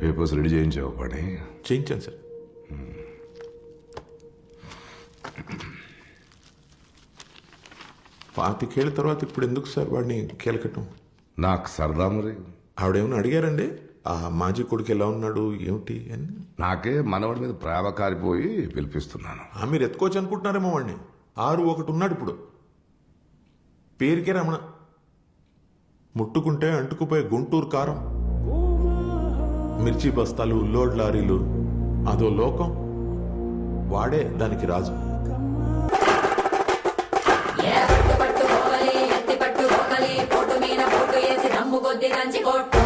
Papers ready చేయించావు పని? చేయించాను sir. పాతికేళ్ళ తర్వాత ఇప్పుడు ఎందుకు సార్ వాడిని కేలకటం? నాకు సరదా మరి. ఆవిడేమన్నా అడిగారండి ఆ మాజీ కొడుకు ఎలా ఉన్నాడు ఏమిటి అని? నాకే మనవాడి మీద ప్రేమ కారిపోయి పిలిపిస్తున్నాను. మీరు ఎత్తుకోవచ్చు అనుకుంటున్నారేమో వాడిని. 6-1 ఉన్నాడు ఇప్పుడు. పేరుకే రమణ. ముట్టుకుంటే అంటుకుపోయే గుంటూరు కారం, మిర్చి బస్తాలు, లోడ్ లారీలు, అదో లోకం. వాడే దానికి రాజు. పట్టు పోగలి, ఎత్తి పట్టు పోగలి, పోటు మీద పోటు వేసి దమ్ము కొద్ది దంచి కొట్టు.